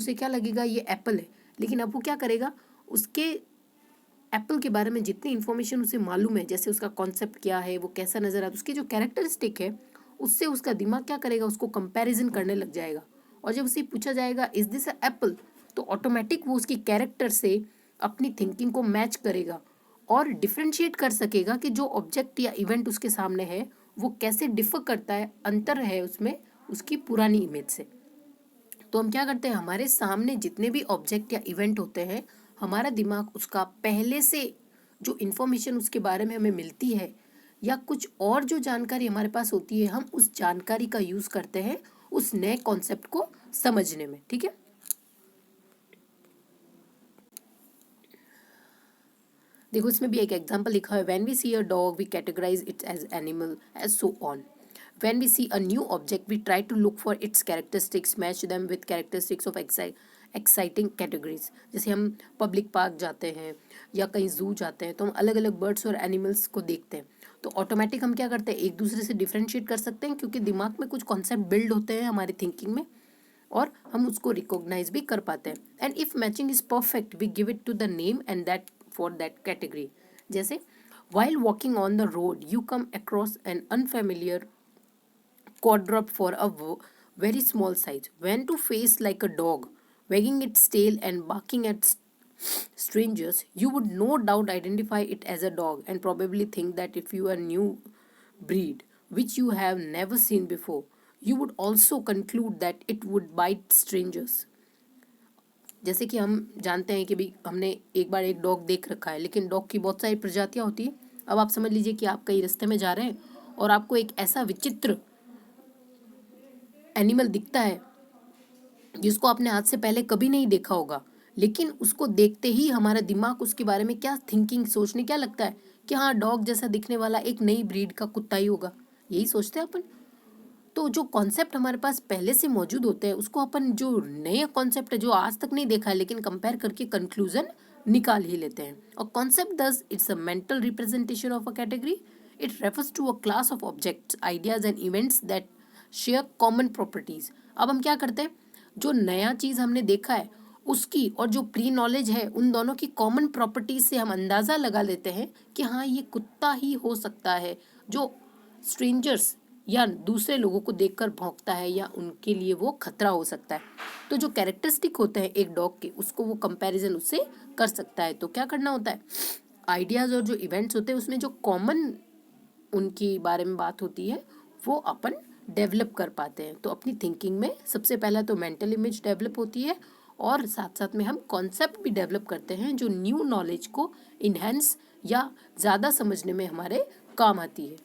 उसे क्या लगेगा ये एप्पल है, लेकिन अब वो क्या करेगा, उसके एप्पल के बारे में जितनी इन्फॉर्मेशन उसे मालूम है, जैसे उसका कॉन्सेप्ट क्या है, वो कैसा नजर आता है, उसकी जो कैरेक्टरिस्टिक है, उससे उसका दिमाग क्या करेगा, उसको कंपैरिजन करने लग जाएगा। और जब उसे पूछा जाएगा इज दिस अ एप्पल, तो ऑटोमेटिक वो उसकी कैरेक्टर से अपनी थिंकिंग को मैच करेगा और डिफ्रेंशिएट कर सकेगा कि जो ऑब्जेक्ट या इवेंट उसके सामने है वो कैसे डिफर करता है, अंतर है उसमें उसकी पुरानी इमेज से। तो हम क्या करते हैं, हमारे सामने जितने भी ऑब्जेक्ट या इवेंट होते हैं, हमारा दिमाग उसका पहले से जो इन्फॉर्मेशन उसके बारे में हमें मिलती है या कुछ और जो जानकारी हमारे पास होती है, हम उस जानकारी का यूज करते हैं उस नए कॉन्सेप्ट को समझने में। ठीक है, देखो इसमें भी एक एग्जांपल लिखा है, when we see a dog we categorise it as animal as so on. When we see a new object we try to look for its characteristics, match them with characteristics of exciting categories. जैसे हम public park जाते हैं या कहीं जू जाते हैं तो हम अलग अलग बर्ड्स और एनिमल्स को देखते हैं, तो ऑटोमेटिक हम क्या करते हैं, एक दूसरे से डिफ्रेंशिएट कर सकते हैं क्योंकि दिमाग में कुछ कॉन्सेप्ट बिल्ड होते हैं हमारी थिंकिंग में और हम उसको रिकॉग्नाइज भी कर पाते हैं। And if matching is perfect we give it to the name and that for that category. जैसे while walking on the road you come across an unfamiliar quadruped for a very small size, when to face like a dog wagging its tail and barking at strangers, you would no doubt identify it as a dog and probably think that if you are new breed which you have never seen before, you would also conclude that it would bite strangers. जैसे कि हम जानते हैं कि भाई हमने एक बार एक डॉग देख रखा है, लेकिन डॉग की बहुत सारी प्रजातियां होती है। अब आप समझ लीजिए कि आप कहीं रास्ते में जा रहे हैं और आपको एक ऐसा विचित्र एनिमल दिखता है जिसको आपने आज से पहले कभी नहीं देखा होगा, लेकिन उसको देखते ही हमारा दिमाग उसके बारे में क्या थिंकिंग सोचने क्या लगता है कि हाँ डॉग जैसा दिखने वाला एक नई ब्रीड का कुत्ता ही होगा, यही सोचते हैं अपन। तो जो कॉन्सेप्ट हमारे पास पहले से मौजूद होते हैं उसको अपन जो नया कॉन्सेप्ट है जो आज तक नहीं देखा है लेकिन कंपेयर करके कंक्लूजन निकाल ही लेते हैं। और concept thus it's a mental representation of a category, it refers to a class of objects ideas and events that share common properties. अब हम क्या करते हैं, जो नया चीज हमने देखा है उसकी और जो प्री नॉलेज है उन दोनों की कॉमन प्रॉपर्टीज से हम अंदाजा लगा लेते हैं कि हाँ ये कुत्ता ही हो सकता है जो स्ट्रेंजर्स या दूसरे लोगों को देखकर भौंकता है या उनके लिए वो खतरा हो सकता है। तो जो कैरेक्टरिस्टिक होते हैं एक डॉग के उसको वो कंपैरिजन उससे कर सकता है। तो क्या करना होता है, आइडियाज और जो इवेंट्स होते हैं उसमें जो कॉमन उनकी बारे में बात होती है वो अपन डेवलप कर पाते हैं। तो अपनी थिंकिंग में सबसे पहला तो मेंटल इमेज डेवलप होती है और साथ साथ में हम कॉन्सेप्ट भी डेवलप करते हैं जो न्यू नॉलेज को इन्हेंस या ज़्यादा समझने में हमारे काम आती है।